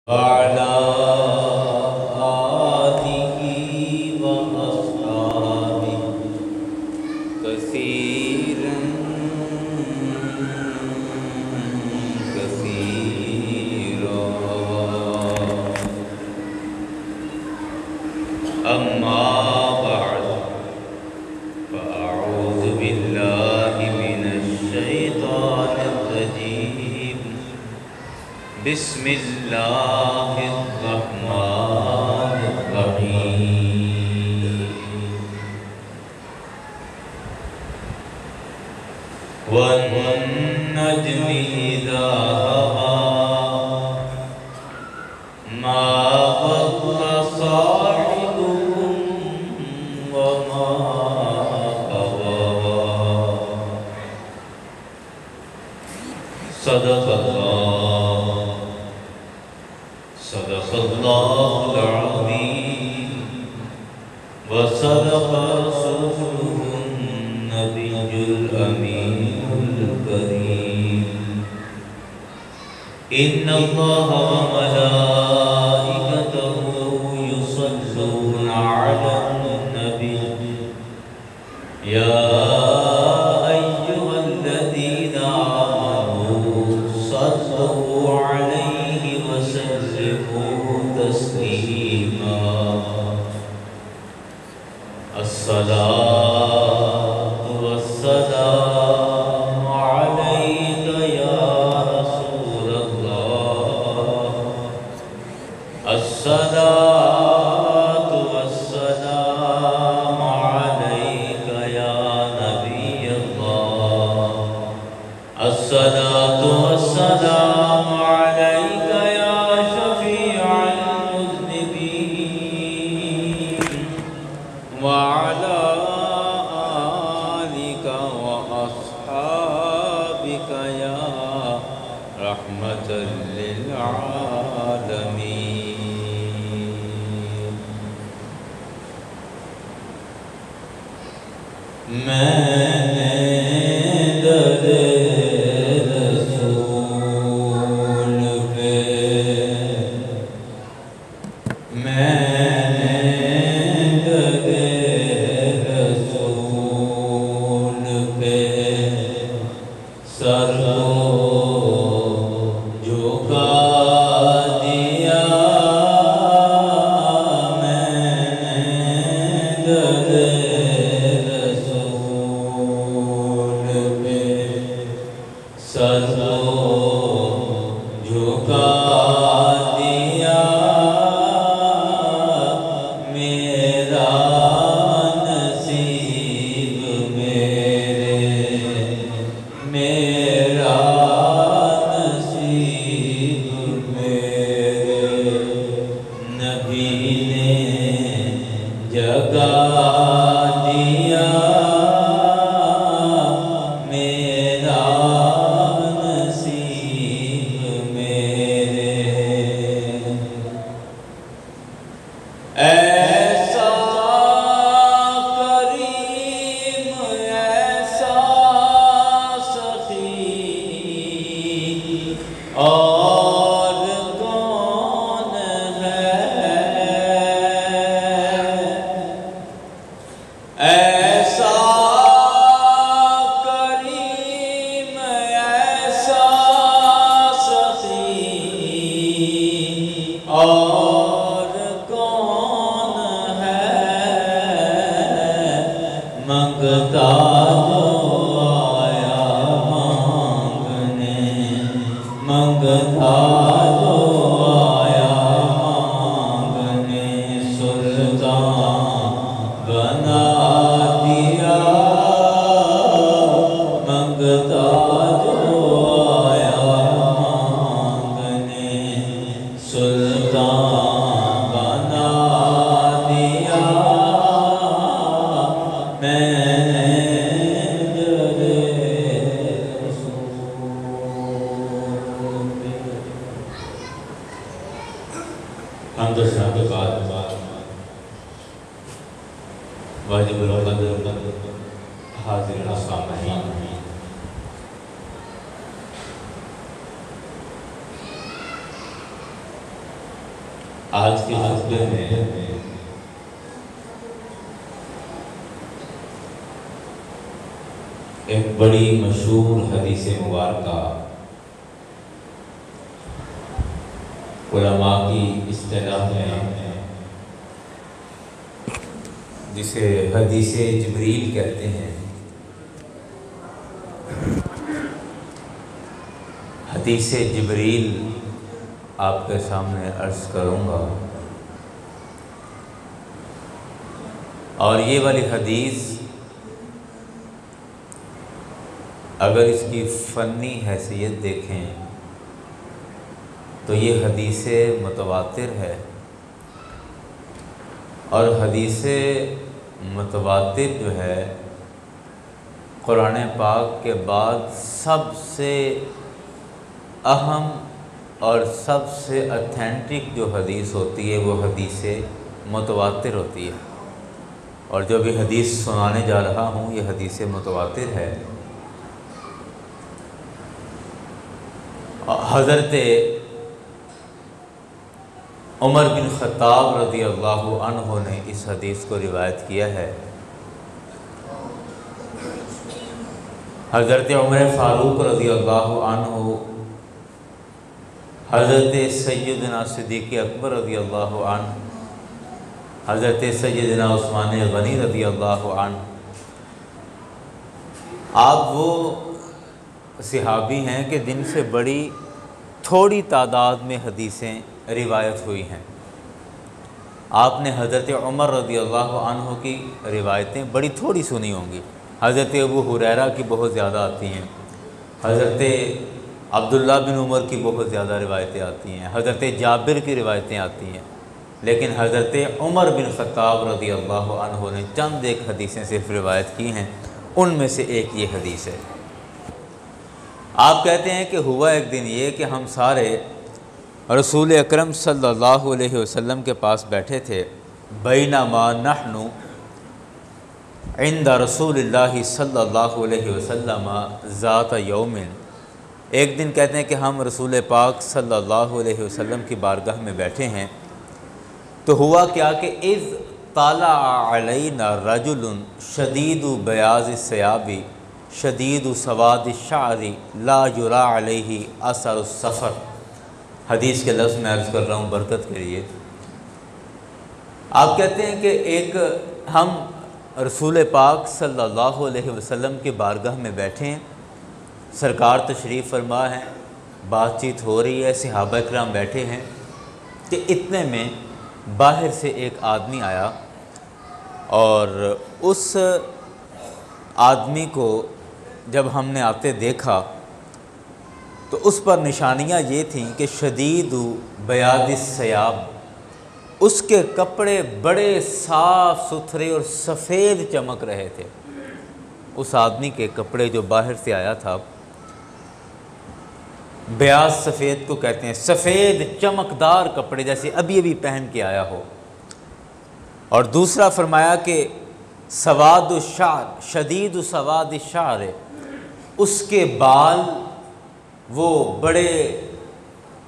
وعلى آله وأصحابه كثيرا كثيرا. أما بعد فأعوذ بالله من الشيطان الرجيم. بسم الله الرحمن الرحيم. والنجم إذا هوى ما ضل صاحبكم وما غوى. صدق الله العظيم وصدق رسوله النبي الأمين الكريم. إن الله وملائكته يصلون على النبي يا أيها الذين آمنوا صلوا عليه وسلموا تسليما. الصلاة والسلام عليك يا رسول الله. الصلاة والسلام عليك يا نبي الله. الصلاة والسلام عليك يا شفيع المذنبين وعلى آلك وأصحابك يا رحمة للعالمين. میں در رسول پہ سر جھکا دیا. میں در رسول پہ سر جھکا دیا. میرا نصیب میرا نصیب میرے نبی نے جگا دیا. میرا نصیب میرے ایسا کریم ایسا سخی اور کون ہے. ایسا کریم ایسا سخی اور کون ہے. منگتا جو آیا مانگنے منگتا جو آیا مانگنے سلطان بنا دیا. منگتا جو آیا مانگنے سلطان بنا دیا. حمد و ثنا کے بعد واجب القدر حاضرین السامعین، آج کے خطبے میں ایک بڑی مشہور حدیث مبارکہ علماء کی اصطلاح میں جسے حدیث جبریل کہتے ہیں، حدیث جبریل آپ کے سامنے عرض کروں گا۔ اور یہ والی حدیث اگر اس کی فنی حیثیت دیکھیں تو یہ حدیث متواتر ہے، اور حدیث متواتر جو ہے قرآن پاک کے بعد سب سے اہم اور سب سے اتھینٹک جو حدیث ہوتی ہے وہ حدیث متواتر ہوتی ہے۔ اور جو بھی حدیث سنانے جا رہا ہوں یہ حدیث متواتر ہے۔ حضرت عمر بن خطاب رضی اللہ عنہ نے اس حدیث کو روایت کیا ہے۔ حضرت عمر فاروق رضی اللہ عنہ، حضرت سیدنا صدیق اکبر رضی اللہ عنہ، حضرت سیدنا عثمان غنی رضی اللہ عنہ، آپ وہ صحابی ہیں کہ جن سے بڑی تھوڑی تعداد میں حدیثیں روایت ہوئی ہیں۔ آپ نے حضرت عمر رضی اللہ عنہ کی روایتیں بڑی تھوڑی سنی ہوں گی۔ حضرت ابو ہریرہ کی بہت زیادہ آتی ہیں، حضرت عبداللہ بن عمر کی بہت زیادہ روایتیں آتی ہیں، حضرت جابر کی روایتیں آتی ہیں، لیکن حضرت عمر بن خطاب رضی اللہ عنہ نے چند ایک حدیثیں صرف روایت کی ہیں، ان میں سے ایک یہ حدیث ہے۔ آپ کہتے ہیں کہ ہوا ایک دن یہ کہ ہم سارے رسول اکرم صلی اللہ علیہ وسلم کے پاس بیٹھے تھے، بینما نحن عند رسول اللہ صلی اللہ علیہ وسلم ذات یوم، ایک دن کہتے ہیں کہ ہم رسول پاک صلی اللہ علیہ وسلم کی بارگاہ میں بیٹھے ہیں، تو ہوا کیا کہ اذ طالع علینا رجل شدید بیاض الثیاب شدید سواد الشعر لا یری علیہ اثر السفر۔ حدیث کے لفظ میں عرض کر رہا ہوں برکت کے لیے۔ آپ کہتے ہیں کہ ایک ہم رسول پاک صلی اللہ علیہ وسلم کی بارگاہ میں بیٹھے ہیں، سرکار تشریف فرما ہیں، بات چیت ہو رہی ہے، صحابہ کرام بیٹھے ہیں کہ اتنے میں باہر سے ایک آدمی آیا، اور اس آدمی کو جب ہم نے آتے دیکھا تو اس پر نشانیاں یہ تھیں کہ شدید بیاض الثیاب، اس کے کپڑے بڑے صاف ستھرے اور سفید چمک رہے تھے۔ اس آدمی کے کپڑے جو باہر سے آیا تھا، بیاض سفید کو کہتے ہیں، سفید چمکدار کپڑے جیسے ابھی ابھی پہن کے آیا ہو۔ اور دوسرا فرمایا کہ سواد الشعر شدید سواد الشعر، اس کے بال وہ بڑے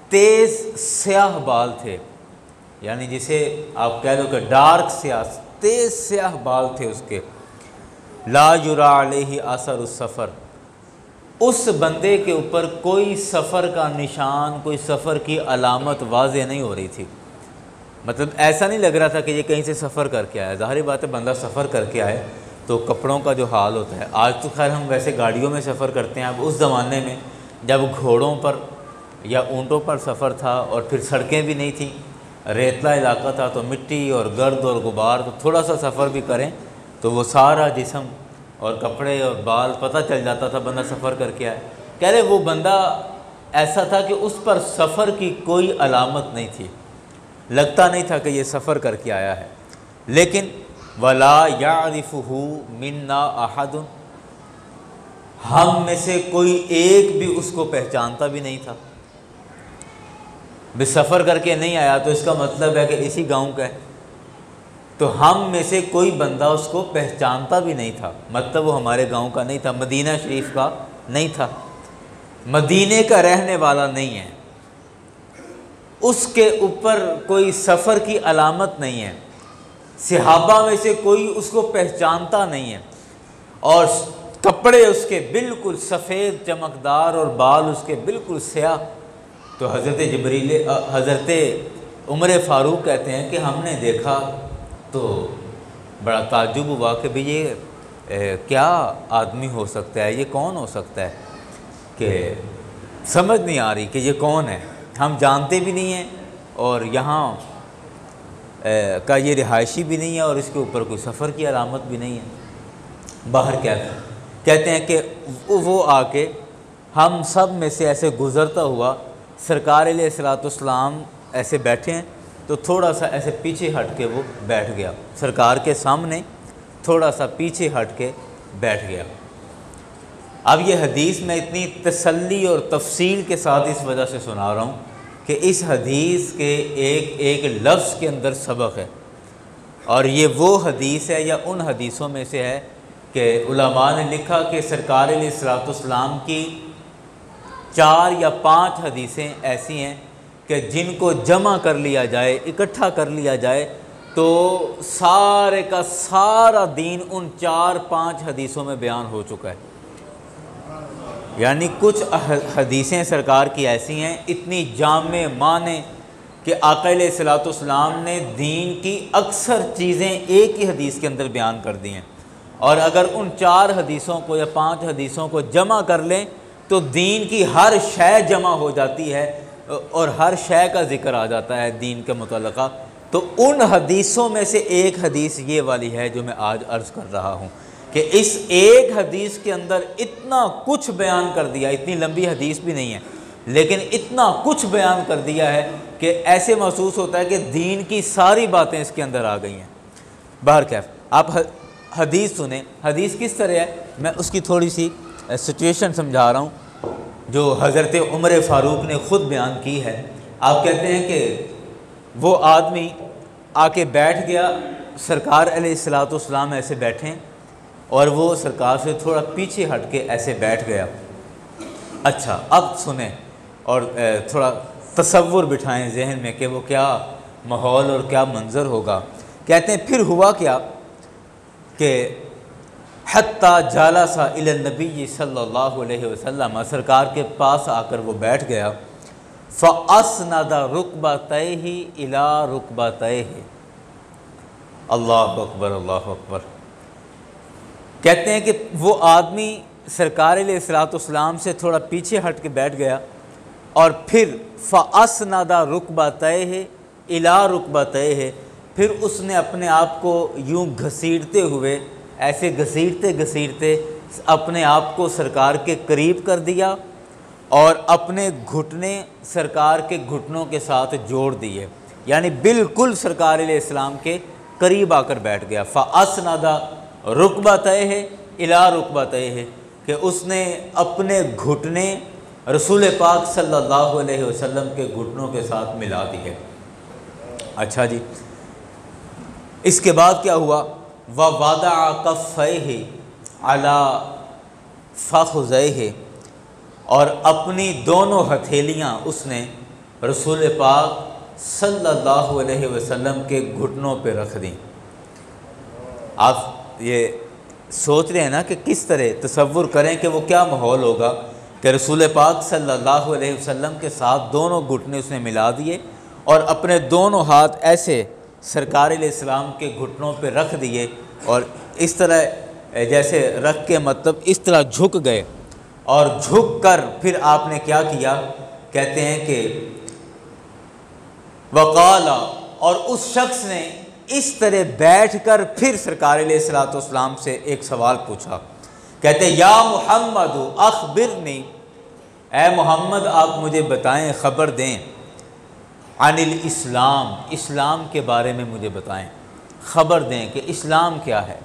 تیز سیاہ بال تھے، یعنی جسے آپ کہہ لو کہ ڈارک سیاہ، تیز سیاہ بال تھے اس کے۔ لا یری علیہ اثر السفر، اس بندے کے اوپر کوئی سفر کا نشان، کوئی سفر کی علامت واضح نہیں ہو رہی تھی۔ مطلب ایسا نہیں لگ رہا تھا کہ یہ کہیں سے سفر کر کے آیا۔ ظاہر بات ہے بندہ سفر کر کے آئے تو کپڑوں کا جو حال ہوتا ہے، آج تو خیر ہم ویسے گاڑیوں میں سفر کرتے ہیں، اب اس زمانے میں جب گھوڑوں پر یا اونٹوں پر سفر تھا اور پھر سڑکیں بھی نہیں تھیں، ریتلا علاقہ تھا، تو مٹی اور گرد اور غبار، تو تھوڑا سا سفر بھی کریں تو وہ سارا جسم اور کپڑے اور بال پتہ چل جاتا تھا بندہ سفر کر کے آئے۔ کہہ رہے وہ بندہ ایسا تھا کہ اس پر سفر کی کوئی علامت نہیں تھی، لگتا نہیں تھا کہ یہ سفر کر کے آیا ہے۔ لیکن وَلَا يَعْرِفُهُ مِنَّا أَحَدٌ، ہم میں سے کوئی ایک بھی اس کو پہچانتا بھی نہیں تھا۔ بے سفر کر کے نہیں آیا تو اس کا مطلب ہے کہ اسی گاؤں کا ہے، تو ہم میں سے کوئی بندہ اس کو پہچانتا بھی نہیں تھا، مطلب وہ ہمارے گاؤں کا نہیں تھا، مدینہ شریف کا نہیں تھا، مدینے کا رہنے والا نہیں ہے۔ اس کے اوپر کوئی سفر کی علامت نہیں ہے، صحابہ میں سے کوئی اس کو پہچانتا نہیں ہے، اور کپڑے اس کے بالکل سفید چمکدار اور بال اس کے بالکل سیاہ۔ تو حضرت عمر فاروق کہتے ہیں کہ ہم نے دیکھا تو بڑا تعجب ہوا کہ بھئی یہ کیا آدمی ہو سکتا ہے، یہ کون ہو سکتا ہے، کہ سمجھ نہیں آ رہی کہ یہ کون ہے، ہم جانتے بھی نہیں ہیں اور یہاں کا یہ رہائشی بھی نہیں ہے اور اس کے اوپر کوئی سفر کی علامت بھی نہیں ہے۔ باہر کہتے ہیں کہ وہ آ کے ہم سب میں سے ایسے گزرتا ہوا، سرکار علیہ السلام ایسے بیٹھے ہیں تو تھوڑا سا ایسے پیچھے ہٹ کے وہ بیٹھ گیا، سرکار کے سامنے تھوڑا سا پیچھے ہٹ کے بیٹھ گیا۔ اب یہ حدیث میں اتنی تسلی اور تفصیل کے ساتھ اس وجہ سے سنا رہا ہوں کہ اس حدیث کے ایک لفظ کے اندر سبق ہے، اور یہ وہ حدیث ہے یا ان حدیثوں میں سے ہے کہ علماء نے لکھا کہ سرکار علیہ السلام کی 4 یا 5 حدیثیں ایسی ہیں کہ جن کو جمع کر لیا جائے، اکٹھا کر لیا جائے تو سارے کا سارا دین ان 4-5 حدیثوں میں بیان ہو چکا ہے۔ یعنی کچھ حدیثیں سرکار کی ایسی ہیں اتنی جامع معنی کہ آقا علیہ السلام نے دین کی اکثر چیزیں ایک ہی حدیث کے اندر بیان کر دی ہیں، اور اگر ان 4 حدیثوں کو یا 5 حدیثوں کو جمع کر لیں تو دین کی ہر شے جمع ہو جاتی ہے اور ہر شے کا ذکر آ جاتا ہے دین کے متعلقہ۔ تو ان حدیثوں میں سے ایک حدیث یہ والی ہے جو میں آج عرض کر رہا ہوں کہ اس ایک حدیث کے اندر اتنا کچھ بیان کر دیا، اتنی لمبی حدیث بھی نہیں ہے لیکن اتنا کچھ بیان کر دیا ہے کہ ایسے محسوس ہوتا ہے کہ دین کی ساری باتیں اس کے اندر آ گئی ہیں۔ بہرکیف آپ حدیث سنیں، حدیث کس طرح ہے، میں اس کی تھوڑی سی سچویشن سمجھا رہا ہوں جو حضرت عمر فاروق نے خود بیان کی ہے۔ آپ کہتے ہیں کہ وہ آدمی آ کے بیٹھ گیا، سرکار علیہ السلام ایسے بیٹھیں اور وہ سرکار سے تھوڑا پیچھے ہٹ کے ایسے بیٹھ گیا۔ اچھا اب سنیں اور تھوڑا تصور بٹھائیں ذہن میں کہ وہ کیا ماحول اور کیا منظر ہوگا۔ کہتے ہیں پھر ہوا کیا کہ حتیٰ جالس الی النبی صلی اللہ علیہ وسلم، سرکار کے پاس آ کر وہ بیٹھ گیا۔ فَأَسْنَدَ رُكْبَتَيْهِ إِلَىٰ رُكْبَتَيْهِ، اللہ اکبر اللہ اکبر۔ کہتے ہیں کہ وہ آدمی سرکار علیہ السلام سے تھوڑا پیچھے ہٹ کے بیٹھ گیا اور پھر فَأَسْنَدَ رُكْبَتَيْهِ إِلَىٰ رُكْبَتَيْهِ، پھر اس نے اپنے آپ کو یوں گھسیٹتے ہوئے ایسے گھسیٹتے اپنے آپ کو سرکار کے قریب کر دیا اور اپنے گھٹنے سرکار کے گھٹنوں کے ساتھ جوڑ دیے، یعنی بالکل سرکار علیہ السلام کے قریب آ کر بیٹھ گیا۔ فَأَسْنَدَ رُكْبَتَيْهِ إِلَىٰ رُكْبَتَيْهِ، کہ اس نے اپنے گھٹنے رسول پاک صلی اللہ علیہ وسلم کے گھٹنوں کے ساتھ ملا دیے۔ اچھا جی، اس کے بعد کیا ہوا؟ وَوَضَعَ كَفَّيْهِ عَلَىٰ فَخُذَيْهِ، اور اپنی دونوں ہتھیلیاں اس نے رسول پاک صلی اللہ علیہ وسلم کے گھٹنوں پہ رکھ دیں۔ آپ یہ سوچ رہے ہیں نا کہ کس طرح تصور کریں کہ وہ کیا ماحول ہوگا کہ رسول پاک صلی اللہ علیہ وسلم کے ساتھ دونوں گھٹنے اس نے ملا دیے اور اپنے دونوں ہاتھ ایسے سرکار علیہ السلام کے گھٹنوں پہ رکھ دیے، اور اس طرح جیسے رکھ کے مطلب اس طرح جھک گئے، اور جھک کر پھر آپ نے کیا کیا؟ کہتے ہیں کہ وقال، اور اس شخص نے اس طرح بیٹھ کر پھر سرکار علیہ السلام سے ایک سوال پوچھا۔ کہتے ہیں یا محمد اخبرنی، اے محمد آپ مجھے بتائیں، خبر دیں، عن الاسلام، اسلام کے بارے میں مجھے بتائیں، خبر دیں کہ اسلام کیا ہے۔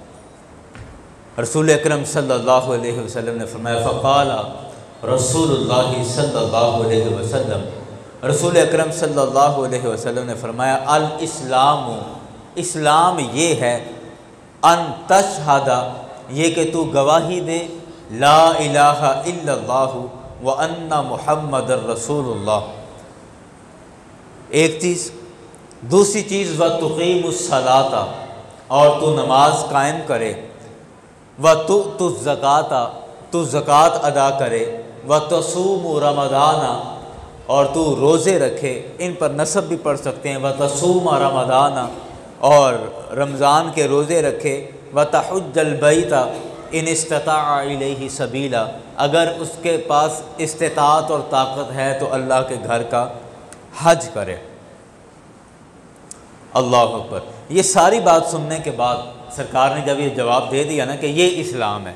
رسول اکرم صلی اللہ علیہ وسلم نے فرمایا فقال رسول اللہ صلی اللہ علیہ وسلم، رسول اکرم صلی اللہ علیہ وسلم نے فرمایا الاسلام، اسلام یہ ہے، ان تشہد، یہ کہ تو گواہی دے، لا الہ الا اللہ وان محمد الرسول اللہ، ایک چیز۔ دوسری چیز وَتُقِيمُ الصَّلَاةَ، اور تو نماز قائم کرے، وَتُؤْتُ الزَّكَاةَ، تو زکوٰۃ ادا کرے، وَتَصُومُ رَمَضَانَ، اور تو روزے رکھے، ان پر نصب بھی پڑھ سکتے ہیں، وَتَصُومَ رَمَضَانَ، اور رمضان کے روزے رکھے، وَتَحُجَّ الْبَيْتَ إِنِ اسْتَطَاعَ إِلَيْهِ سَبِيلًا، اگر اس کے پاس استطاعت اور طاقت ہے تو اللہ کے گھر کا حج کرے۔ اللہ اکبر۔ یہ ساری بات سننے کے بعد سرکار نے جب یہ جواب دے دیا نا کہ یہ اسلام ہے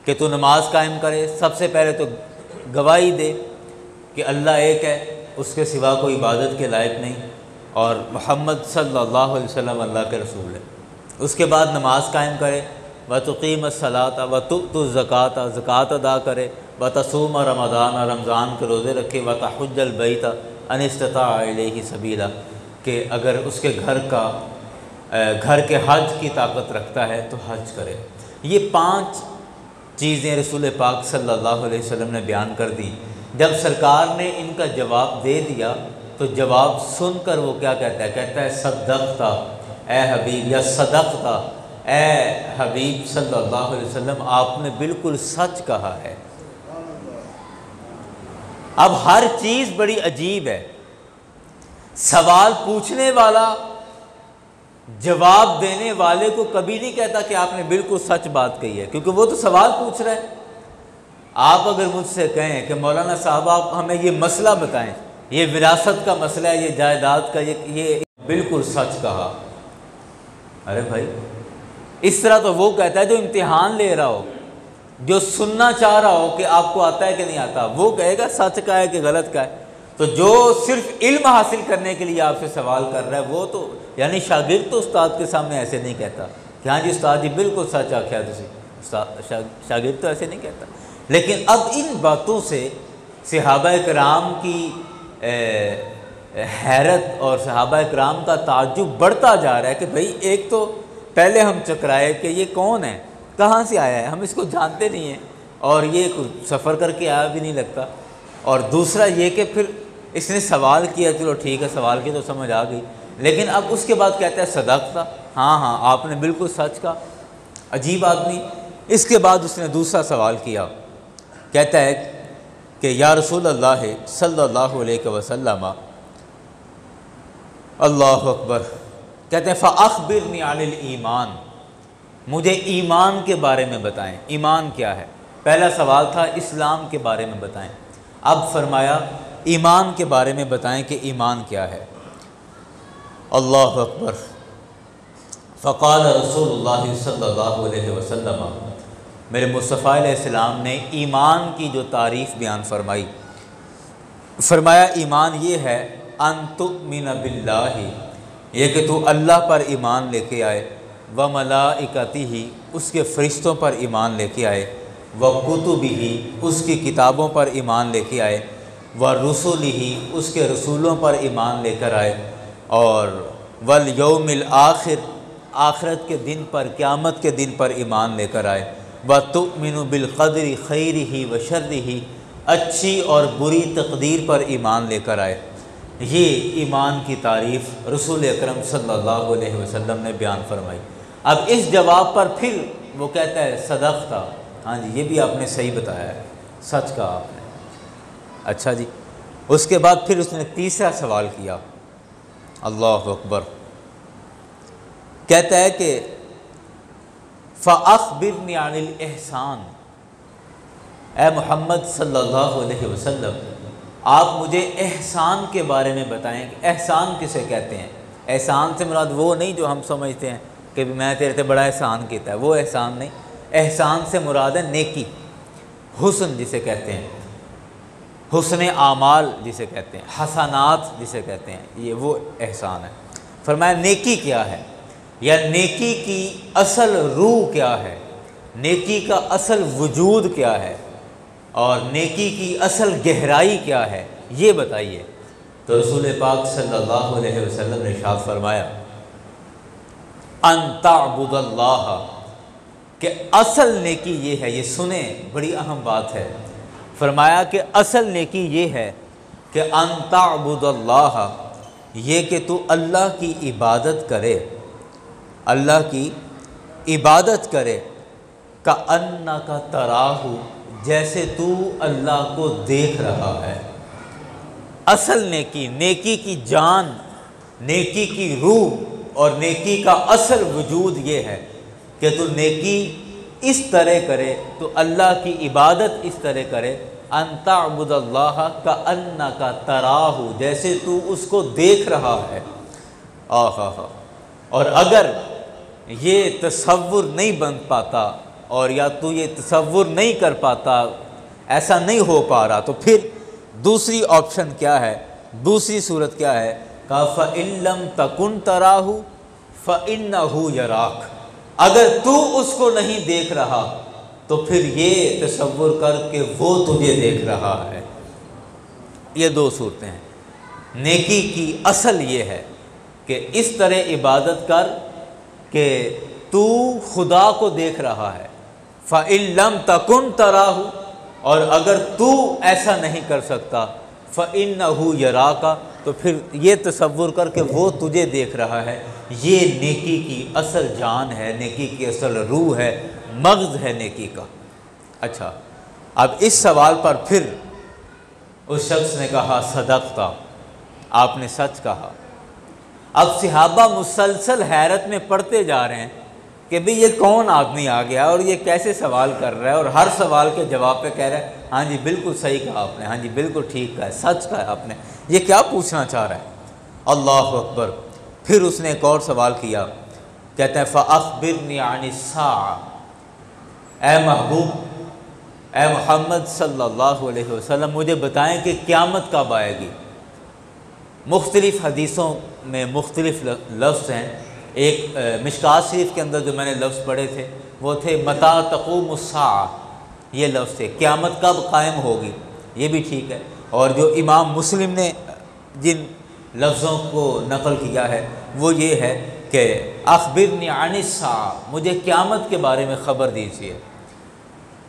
کہ تو نماز قائم کرے، سب سے پہلے تو گواہی دے کہ اللہ ایک ہے، اس کے سوا کوئی عبادت کے لائق نہیں، اور محمد صلی اللہ علیہ وسلم اللہ کے رسول ہے۔ اس کے بعد نماز قائم کرے، وَتُقِيمَ الصَّلَاةَ وَتُؤْتُ الزَّكَاةَ، زکوٰۃ ادا کرے، وَتَصُومَ رَمَضَانَ، رمضان کے روزے رکھے، وَتَحُجَّ الْبَيْتَ إِنِ اسْتَطَاعَ إِلَيْهِ سَبِيلًا، کہ اگر اس کے گھر کے حج کی طاقت رکھتا ہے تو حج کرے۔ یہ 5 چیزیں رسول پاک صلی اللہ علیہ وسلم نے بیان کر دی۔ جب سرکار نے ان کا جواب دے دیا تو جواب سن کر وہ کیا کہتا ہے؟ کہتا ہے صدقتا اے حبیب، یا صدقتا اے حبیب صلی اللہ علیہ وسلم، آپ نے بالکل سچ کہا ہے۔ اب ہر چیز بڑی عجیب ہے، سوال پوچھنے والا جواب دینے والے کو کبھی نہیں کہتا کہ آپ نے بالکل سچ بات کہی ہے، کیونکہ وہ تو سوال پوچھ رہا ہے۔ آپ اگر مجھ سے کہیں کہ مولانا صاحب آپ ہمیں یہ مسئلہ بتائیں، یہ وراثت کا مسئلہ ہے، یہ جائیداد کا، یہ بالکل سچ کہا، ارے بھائی اس طرح تو وہ کہتا ہے جو امتحان لے رہا ہو، جو سننا چاہ رہا ہو کہ آپ کو آتا ہے کہ نہیں آتا، وہ کہے گا سچ کا ہے کہ غلط کا ہے۔ تو جو صرف علم حاصل کرنے کے لیے آپ سے سوال کر رہا ہے وہ تو یعنی شاگرد تو استاد کے سامنے ایسے نہیں کہتا کہ ہاں جی استاد جی بالکل سچ آکھیا تسی، شاگرد تو ایسے نہیں کہتا۔ لیکن اب ان باتوں سے صحابہ کرام کی حیرت اور صحابہ کرام کا تعجب بڑھتا جا رہا ہے کہ بھئی ایک تو پہلے ہم چکرائے کہ یہ کون ہے، کہاں سے آیا ہے، ہم اس کو جانتے نہیں ہیں، اور یہ کچھ سفر کر کے آیا بھی نہیں لگتا، اور دوسرا یہ کہ پھر اس نے سوال کیا، چلو ٹھیک ہے سوال کی تو سمجھ آ گئی، لیکن اب اس کے بعد کہتا ہے صدقتا، ہاں آپ نے بالکل سچ کہا، عجیب آدمی۔ اس کے بعد اس نے دوسرا سوال کیا، کہتا ہے کہ یا رسول اللہ صلی اللہ علیہ وسلم، اللہ اکبر، کہتے ہیں فَأَخْبِرْنِي عَنِ الْإِيمَانِ، مجھے ایمان کے بارے میں بتائیں، ایمان کیا ہے۔ پہلا سوال تھا اسلام کے بارے میں بتائیں، اب فرمایا ایمان کے بارے میں بتائیں کہ ایمان کیا ہے۔ اللہ اکبر۔ فقال رسول اللہ صلی اللہ علیہ وسلم، میرے مصطفیٰ علیہ السلام نے ایمان کی جو تعریف بیان فرمائی، فرمایا ایمان یہ ہے ان تؤمن باللہ، یہ کہ تو اللہ پر ایمان لے کے آئے، وملائکتہ، اس کے فرشتوں پر ایمان لے کے آئے، وکتبہ، اس کی کتابوں پر ایمان لے کے آئے، ورسلہ، اس کے رسولوں پر ایمان لے کر آئے، اور والیوم الآخر، آخرت کے دن پر، قیامت کے دن پر ایمان لے کر آئے، وتؤمن بالقدر خیرہ وشرہ، اچھی اور بری تقدیر پر ایمان لے کر آئے۔ یہ ایمان کی تعریف رسول اکرم صلی اللہ علیہ وسلم نے بیان فرمائی۔ اب اس جواب پر پھر وہ کہتا ہے صدقتا، ہاں جی یہ بھی آپ نے صحیح بتایا ہے، سچ کہا آپ نے، اچھا جی۔ اس کے بعد پھر اس نے تیسرا سوال کیا، اللہ اکبر، کہتا ہے کہ فَأَخْبِرْنِي عَنِ الْإِحْسَانِ، اے محمد صلی اللہ علیہ وسلم آپ مجھے احسان کے بارے میں بتائیں کہ احسان کسے کہتے ہیں۔ احسان سے مراد وہ نہیں جو ہم سمجھتے ہیں کہ میں تیرے تے بڑا احسان کیتا ہے، وہ احسان نہیں، احسان سے مراد ہے نیکی، حسن جسے کہتے ہیں، حسن اعمال جسے کہتے ہیں، حسنات جسے کہتے ہیں، یہ وہ احسان ہے۔ فرمایا نیکی کیا ہے، یا نیکی کی اصل روح کیا ہے، نیکی کا اصل وجود کیا ہے، اور نیکی کی اصل گہرائی کیا ہے، یہ بتائیے۔ تو رسول پاک صلی اللہ علیہ وسلم نے ارشاد فرمایا ان تعبد اللہ، کہ اصل نیکی یہ ہے، یہ سنیں بڑی اہم بات ہے، فرمایا کہ اصل نیکی یہ ہے کہ ان تعبد اللہ، یہ کہ تو اللہ کی عبادت کرے، اللہ کی عبادت کرے، کأنک تراہ، جیسے تو اللہ کو دیکھ رہا ہے۔ اصل نیکی، نیکی کی جان، نیکی کی روح اور نیکی کا اصل وجود یہ ہے کہ تو نیکی اس طرح کرے، تو اللہ کی عبادت اس طرح کرے، ان تعبد اللہ کأنک تراہ، جیسے تو اس کو دیکھ رہا ہے۔ اور اگر یہ تصور نہیں بن پاتا اور یا تو یہ تصور نہیں کر پاتا، ایسا نہیں ہو پا رہا، تو پھر دوسری آپشن کیا ہے، دوسری صورت کیا ہے؟ کہا فَإِن لَمْ تَكُنْ تَرَاهُ فَإِنَّهُ يَرَاكَ، اگر تو اس کو نہیں دیکھ رہا تو پھر یہ تصور کر کہ وہ تجھے دیکھ رہا ہے۔ یہ دو صورتیں ہیں۔ نیکی کی اصل یہ ہے کہ اس طرح عبادت کر کہ تو خدا کو دیکھ رہا ہے۔ فَإِن لَمْ تَكُنْ تَرَاهُ، اور اگر تو ایسا نہیں کر سکتا، فَإِنَّهُ يَرَاكَ، تو پھر یہ تصور کر کہ وہ تجھے دیکھ رہا ہے۔ یہ نیکی کی اصل جان ہے، نیکی کی اصل روح ہے، مغز ہے نیکی کا۔ اچھا، اب اس سوال پر پھر اس شخص نے کہا صدقتا، آپ نے سچ کہا۔ اب صحابہ مسلسل حیرت میں پڑھتے جا رہے ہیں کہ بھئی یہ کون آدمی آ گیا اور یہ کیسے سوال کر رہا ہے، اور ہر سوال کے جواب پہ کہہ رہا ہے ہاں جی بالکل صحیح کہا آپ نے، ہاں جی بالکل ٹھیک کہا ہے، سچ کہا ہے آپ نے، یہ کیا پوچھنا چاہ رہا ہے؟ اللہ اکبر۔ پھر اس نے ایک اور سوال کیا، کہتے ہیں فَأَخْبِرْنِي عَنِ السَّاعَةِ، اے محبوب، اے محمد صلی اللہ علیہ وسلم، مجھے بتائیں کہ قیامت کب آئے گی۔ مختلف حدیثوں میں مختلف لفظ ہیں۔ ایک مشکوٰۃ شریف کے اندر جو میں نے لفظ پڑھے تھے وہ تھے متى تقوم الساعة، یہ لفظ ہے، قیامت کب قائم ہوگی، یہ بھی ٹھیک ہے۔ اور جو امام مسلم نے جن لفظوں کو نقل کیا ہے وہ یہ ہے کہ اخبرنی عن الساعة، مجھے قیامت کے بارے میں خبر دیجیے۔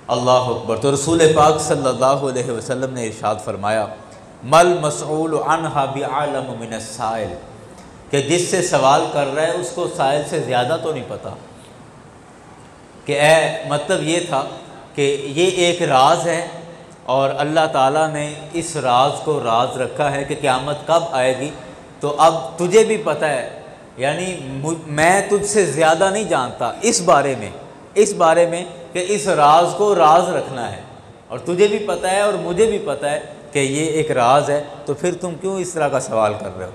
اللہ اکبر۔ تو رسول پاک صلی اللہ علیہ وسلم نے ارشاد فرمایا مل مسئول عنہا بعلم من السائل، کہ جس سے سوال کر رہا ہے اس کو سائل سے زیادہ تو نہیں پتہ۔ کہ مطلب یہ تھا کہ یہ ایک راز ہے اور اللہ تعالیٰ نے اس راز کو راز رکھا ہے کہ قیامت کب آئے گی، تو اب تجھے بھی پتہ ہے، یعنی میں تجھ سے زیادہ نہیں جانتا اس بارے میں کہ اس راز کو راز رکھنا ہے، اور تجھے بھی پتہ ہے اور مجھے بھی پتہ ہے کہ یہ ایک راز ہے، تو پھر تم کیوں اس طرح کا سوال کر رہے ہو؟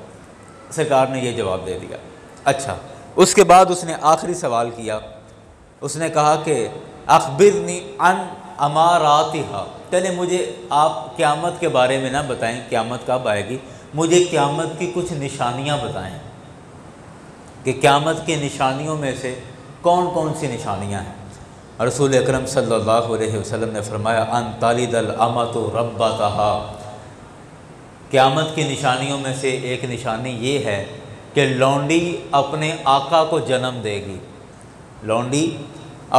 سرکار نے یہ جواب دے دیا۔ اچھا، اس کے بعد اس نے آخری سوال کیا، اس نے کہا کہ اخبرنی عن اماراتہا، چلے مجھے آپ قیامت کے بارے میں نہ بتائیں قیامت کب آئے گی، مجھے قیامت کی کچھ نشانیاں بتائیں کہ قیامت کی نشانیوں میں سے کون کون سی نشانیاں ہیں۔ رسول اکرم صلی اللہ علیہ وسلم نے فرمایا ان تلد الامۃ ربتہا، قیامت کی نشانیوں میں سے ایک نشانی یہ ہے کہ لونڈی اپنے آقا کو جنم دے گی، لونڈی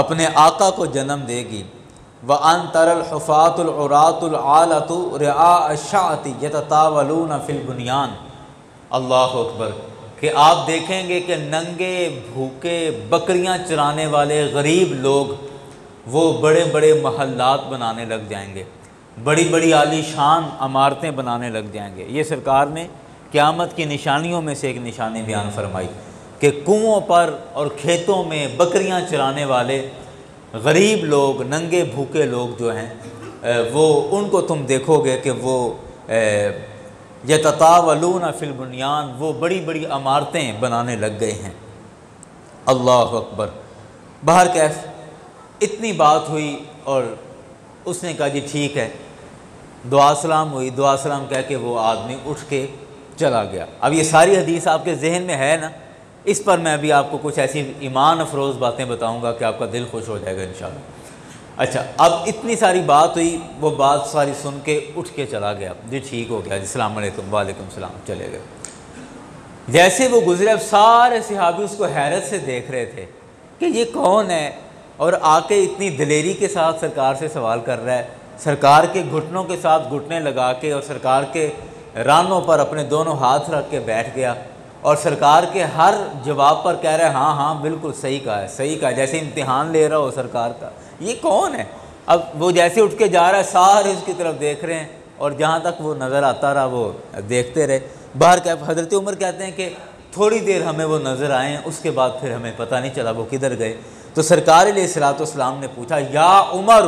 اپنے آقا کو جنم دے گی۔ وَأَن تَرَى الْحُفَاةُ الْعُرَاةُ الْعَالَةُ رِعَاءَ الشَّاةِ يَتَطَاوَلُونَ فِي الْبُنْيَانِ، اللہ اکبر، کہ آپ دیکھیں گے کہ ننگے بھوکے بکریاں چرانے والے غریب لوگ وہ بڑے بڑے محلات بنانے لگ جائیں گے، بڑی بڑی عالی شان عمارتیں بنانے لگ جائیں گے۔ یہ سرکار نے قیامت کی نشانیوں میں سے ایک نشانی بیان فرمائی کہ کنوؤں پر اور کھیتوں میں بکریاں چرانے والے غریب لوگ، ننگے بھوکے لوگ جو ہیں وہ ان کو تم دیکھو گے کہ وہ یتطاولون فی البنیان، وہ بڑی بڑی عمارتیں بنانے لگ گئے ہیں۔ اللہ اکبر۔ بہرکیف اتنی بات ہوئی اور اس نے کہا جی ٹھیک ہے، دعا سلام ہوئی، دعا سلام کہہ کے وہ آدمی اٹھ کے چلا گیا۔ اب یہ ساری حدیث آپ کے ذہن میں ہے نا، اس پر میں ابھی آپ کو کچھ ایسی ایمان افروز باتیں بتاؤں گا کہ آپ کا دل خوش ہو جائے گا انشاءاللہ۔ اچھا، اب اتنی ساری بات ہوئی، وہ بات ساری سن کے اٹھ کے چلا گیا، جی ٹھیک ہو گیا جی السلام علیکم، وعلیکم السلام، چلے گئے۔ جیسے وہ گزرے اب سارے صحابی اس کو حیرت سے دیکھ رہے تھے کہ یہ کون ہے، اور آ کے اتنی دلیری کے ساتھ سرکار سے سوال کر رہا ہے، سرکار کے گھٹنوں کے ساتھ گھٹنے لگا کے اور سرکار کے رانوں پر اپنے دونوں ہاتھ رکھ کے بیٹھ گیا اور سرکار کے ہر جواب پر کہہ رہے ہیں ہاں ہاں بالکل صحیح کہا ہے، صحیح کہا ہے، جیسے امتحان لے رہا ہو سرکار کا، یہ کون ہے؟ اب وہ جیسے اٹھ کے جا رہا ہے سارے اس کی طرف دیکھ رہے ہیں، اور جہاں تک وہ نظر آتا رہا وہ دیکھتے رہے۔ باہر حضرت عمر کہتے ہیں کہ تھوڑی دیر ہمیں وہ نظر آئے ہیں، اس کے بعد پھر ہمیں پتہ نہیں چلا وہ کدھر گئے۔ تو سرکار علیہ الصلوۃ والسلام نے پوچھا یا عمر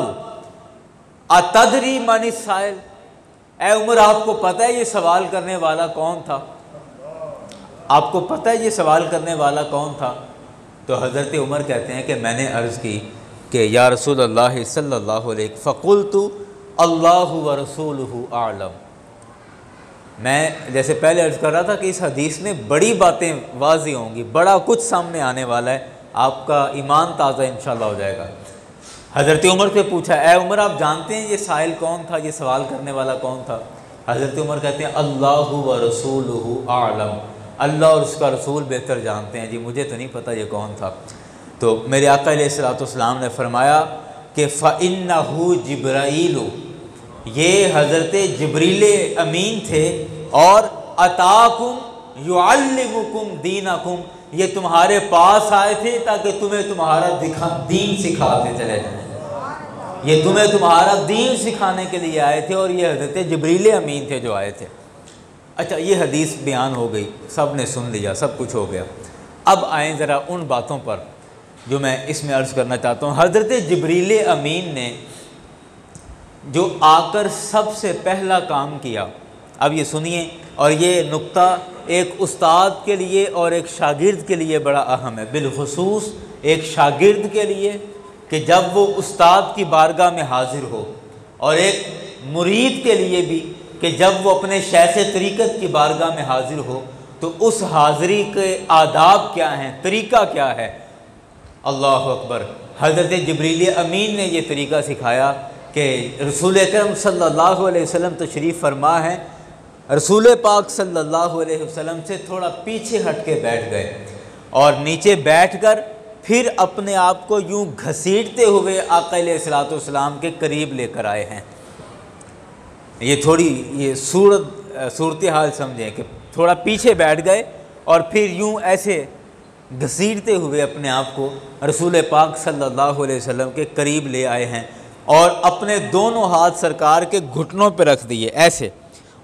اتدری من السائل، اے عمر آپ کو پتہ ہے یہ سوال کرنے والا کون تھا؟ آپ کو پتہ ہے یہ سوال کرنے والا کون تھا؟ تو حضرت عمر کہتے ہیں کہ میں نے عرض کی کہ یا رسول اللہ صلی اللہ علیہ وسلم فقلت اللہ ورسولہ اعلم۔ میں جیسے پہلے عرض کر رہا تھا کہ اس حدیث میں بڑی باتیں واضح ہوں گی، بڑا کچھ سامنے آنے والا ہے، آپ کا ایمان تازہ انشاءاللہ ہو جائے گا۔ حضرت عمر سے پوچھا اے عمر آپ جانتے ہیں یہ سائل کون تھا، یہ سوال کرنے والا کون تھا؟ حضرت عمر کہتے ہیں اللہ ورسولہ اعلم، اللہ اور اس کا رسول بہتر جانتے ہیں، جی مجھے تو نہیں پتہ یہ کون تھا۔ تو میرے آقا علیہ الصلوۃ والسلام نے فرمایا کہ فَإِنَّهُ جِبْرَائِیلُ، یہ حضرت جبریل امین تھے، اور اتاکم یعلمکم دینکم، یہ تمہارے پاس آئے تھے تاکہ تمہیں تمہارا دین سکھاتے چلے جائیں، یہ تمہیں تمہارا دین سکھانے کے لیے آئے تھے، اور یہ حضرت جبریل امین تھے جو آئے تھے۔ اچھا یہ حدیث بیان ہو گئی، سب نے سن لیا، سب کچھ ہو گیا۔ اب آئیں ذرا ان باتوں پر جو میں اس میں عرض کرنا چاہتا ہوں۔ حضرت جبریل امین نے جو آ کر سب سے پہلا کام کیا، اب یہ سنیے، اور یہ نقطہ ایک استاد کے لیے اور ایک شاگرد کے لیے بڑا اہم ہے، بالخصوص ایک شاگرد کے لیے کہ جب وہ استاد کی بارگاہ میں حاضر ہو، اور ایک مرید کے لیے بھی کہ جب وہ اپنے شیخ طریقت کی بارگاہ میں حاضر ہو تو اس حاضری کے آداب کیا ہیں، طریقہ کیا ہے۔ اللہ اکبر، حضرت جبریل امین نے یہ طریقہ سکھایا کہ رسول اکرم صلی اللہ علیہ وسلم تشریف فرما ہے، رسول پاک صلی اللہ علیہ وسلم سے تھوڑا پیچھے ہٹ کے بیٹھ گئے، اور نیچے بیٹھ کر پھر اپنے آپ کو یوں گھسیٹتے ہوئے آقا علیہ الصلوۃ والسلام کے قریب لے کر آئے ہیں۔ یہ تھوڑی یہ صورتحال سمجھیں کہ تھوڑا پیچھے بیٹھ گئے اور پھر یوں ایسے گھسیٹتے ہوئے اپنے آپ کو رسول پاک صلی اللہ علیہ وسلم کے قریب لے آئے ہیں، اور اپنے دونوں ہاتھ سرکار کے گھٹنوں پہ رکھ دیے ایسے،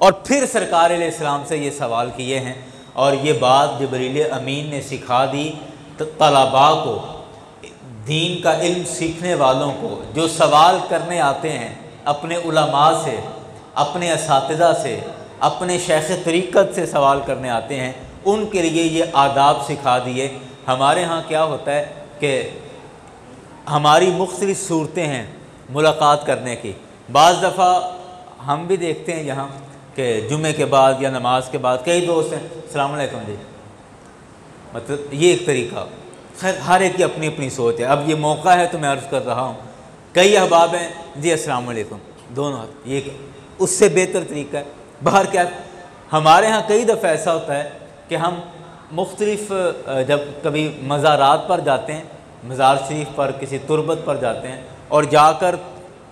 اور پھر سرکار علیہ السلام سے یہ سوال کیے ہیں۔ اور یہ بات جبریل امین نے سکھا دی طلباء کو، دین کا علم سیکھنے والوں کو، جو سوال کرنے آتے ہیں اپنے علماء سے، اپنے اساتذہ سے، اپنے شیخ طریقت سے سوال کرنے آتے ہیں، ان کے لیے یہ آداب سکھا دیے۔ ہمارے ہاں کیا ہوتا ہے کہ ہماری مختلف صورتیں ہیں ملاقات کرنے کی، بعض دفعہ ہم بھی دیکھتے ہیں یہاں کہ جمعے کے بعد یا نماز کے بعد کئی دوست ہیں السلام علیکم جی، مطلب یہ ایک طریقہ، خیر ہر ایک کی اپنی اپنی سوچ ہے۔ اب یہ موقع ہے تو میں عرض کر رہا ہوں، کئی احباب ہیں جی السلام علیکم دونوں ہاتھ، یہ اس سے بہتر طریقہ ہے۔ باہر کیا ہمارے ہاں کئی دفعہ ایسا ہوتا ہے کہ ہم مختلف جب کبھی مزارات پر جاتے ہیں، مزار شریف پر کسی تربت پر جاتے ہیں، اور جا کر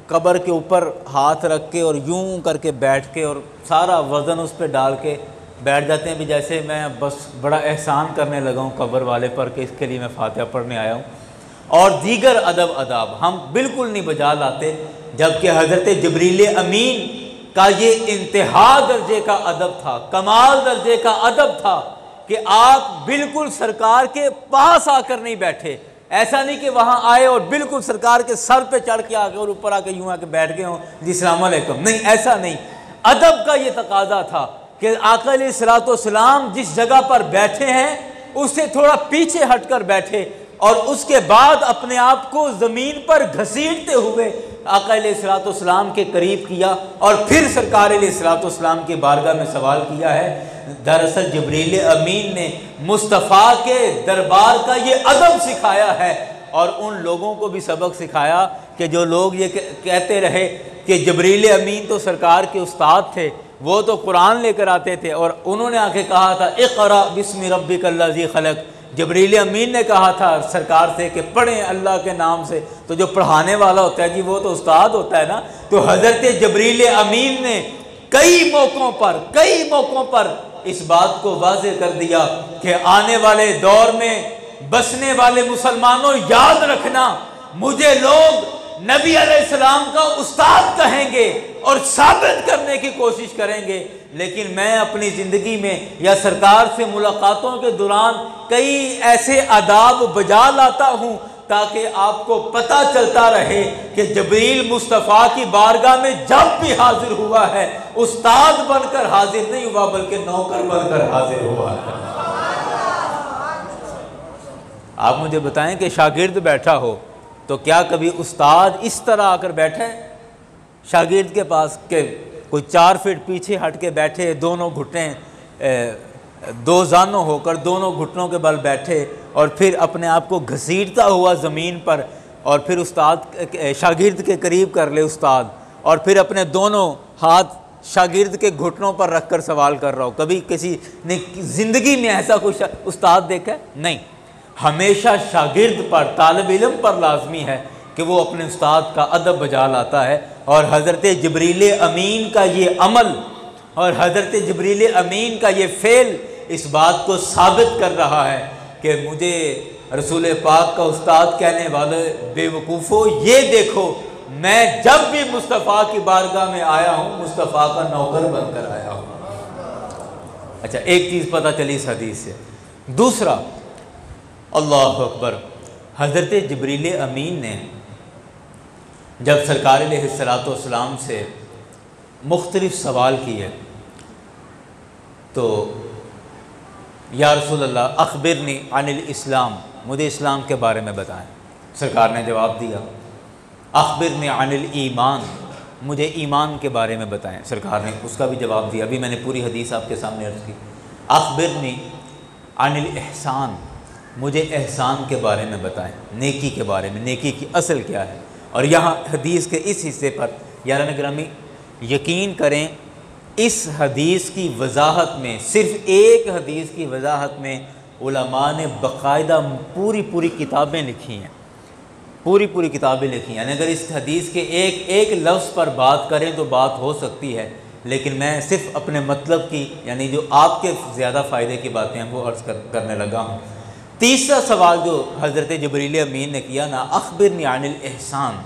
قبر کے اوپر ہاتھ رکھ کے اور یوں کر کے بیٹھ کے اور سارا وزن اس پہ ڈال کے بیٹھ جاتے ہیں بھی جیسے میں بس بڑا احسان کرنے لگا ہوں قبر والے پر کہ اس کے لیے میں فاتحہ پڑھنے آیا ہوں، اور دیگر آداب ہم بالکل نہیں بجا لاتے، جبکہ حضرت جبریل امین کا یہ انتہا درجے کا ادب تھا، کمال درجے کا ادب تھا کہ آپ بالکل سرکار کے پاس آ کر نہیں بیٹھے، ایسا نہیں کہ وہاں آئے اور بالکل سرکار کے سر پہ چڑھ کے آ کے اور اوپر آ کے یوں آ کے بیٹھ گئے ہوں جی السلام علیکم، نہیں ایسا نہیں۔ ادب کا یہ تقاضا تھا کہ آقا علیہ الصلوۃ والسلام جس جگہ پر بیٹھے ہیں اس سے تھوڑا پیچھے ہٹ کر بیٹھے، اور اس کے بعد اپنے آپ کو زمین پر گھسیٹتے ہوئے آقا علیہ الصلوۃ والسلام کے قریب کیا، اور پھر سرکار علیہ الصلوۃ والسلام کی بارگاہ میں سوال کیا ہے۔ دراصل جبریل امین نے مصطفیٰ کے دربار کا یہ ادب سکھایا ہے، اور ان لوگوں کو بھی سبق سکھایا کہ جو لوگ یہ کہتے رہے کہ جبریل امین تو سرکار کے استاد تھے، وہ تو قرآن لے کر آتے تھے، اور انہوں نے آ کے کہا تھا اقرأ بسم ربک الذی خلق، جبریل امین نے کہا تھا سرکار سے کہ پڑھیں اللہ کے نام سے، تو جو پڑھانے والا ہوتا ہے جی وہ تو استاد ہوتا ہے نا۔ تو حضرت جبریل امین نے کئی موقعوں پر اس بات کو واضح کر دیا کہ آنے والے دور میں بسنے والے مسلمانوں یاد رکھنا، مجھے لوگ نبی علیہ السلام کا استاد کہیں گے اور ثابت کرنے کی کوشش کریں گے، لیکن میں اپنی زندگی میں یا سرکار سے ملاقاتوں کے دوران کئی ایسے آداب بجا لاتا ہوں تاکہ آپ کو پتہ چلتا رہے کہ جبریل مصطفیٰ کی بارگاہ میں جب بھی حاضر ہوا ہے استاد بن کر حاضر نہیں ہوا بلکہ نوکر بن کر حاضر ہوا ہے۔ آپ مجھے بتائیں کہ شاگرد بیٹھا ہو تو کیا کبھی استاد اس طرح آ کر بیٹھا ہے شاگرد کے پاس کہ کوئی 4 فٹ پیچھے ہٹ کے بیٹھے، دونوں گھٹنے دو زانوں ہو کر دونوں گھٹنوں کے بل بیٹھے اور پھر اپنے آپ کو گھسیٹتا ہوا زمین پر اور پھر استاد شاگرد کے قریب کر لے استاد اور پھر اپنے دونوں ہاتھ شاگرد کے گھٹنوں پر رکھ کر سوال کر رہا ہو؟ کبھی کسی نے زندگی میں ایسا کوئی استاد دیکھا ہے؟ نہیں۔ ہمیشہ شاگرد پر، طالب علم پر لازمی ہے کہ وہ اپنے استاد کا ادب بجا لاتا ہے، اور حضرت جبریل امین کا یہ عمل اور حضرت جبریل امین کا یہ فعل اس بات کو ثابت کر رہا ہے کہ مجھے رسول پاک کا استاد کہنے والے بے وقوفو، یہ دیکھو میں جب بھی مصطفیٰ کی بارگاہ میں آیا ہوں مصطفیٰ کا نوکر بن کر آیا ہوں۔ اچھا، ایک چیز پتہ چلی اس حدیث سے۔ دوسرا، اللہ اکبر، حضرت جبریل امین نے جب سرکار علیہ السلام سے مختلف سوال کیے تو یا رسول اللہ اخبرنی عن الاسلام، مجھے اسلام کے بارے میں بتائیں۔ سرکار نے جواب دیا اخبرنی عن الایمان، مجھے ایمان کے بارے میں بتائیں۔ سرکار نے اس کا بھی جواب دیا، ابھی میں نے پوری حدیث آپ کے سامنے عرض کی۔ اخبرنی عن الاحسان، مجھے احسان کے بارے میں بتائیں، نیکی کے بارے میں، نیکی کی اصل کیا ہے۔ اور یہاں حدیث کے اس حصے پر یاران گرامی یقین کریں، اس حدیث کی وضاحت میں، صرف ایک حدیث کی وضاحت میں علماء نے باقاعدہ پوری کتابیں لکھی ہیں، پوری کتابیں لکھی ہیں۔ اگر اس حدیث کے ایک لفظ پر بات کریں تو بات ہو سکتی ہے، لیکن میں صرف اپنے مطلب کی، یعنی جو آپ کے زیادہ فائدے کی باتیں ہیں وہ عرض کرنے لگا ہوں۔ تیسرا سوال جو حضرت جبریل امین نے کیا نا، اخبرنی عن الاحسان،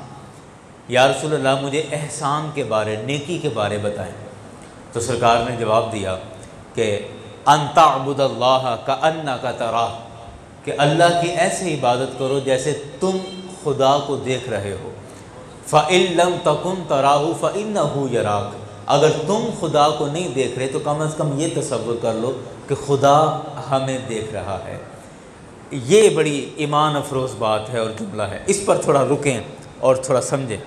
یا رسول اللہ مجھے احسان کے بارے، نیکی کے بارے بتائیں۔ تو سرکار نے جواب دیا کہ ان تعبد اللہ کأنک تراہ، کہ اللہ کی ایسے عبادت کرو جیسے تم خدا کو دیکھ رہے ہو۔ فإن لم تکن تراہ فإنہ یراک، اگر تم خدا کو نہیں دیکھ رہے تو کم از کم یہ تصور کر لو کہ خدا ہمیں دیکھ رہا ہے۔ یہ بڑی ایمان افروز بات ہے اور جملہ ہے، اس پر تھوڑا رکیں اور تھوڑا سمجھیں۔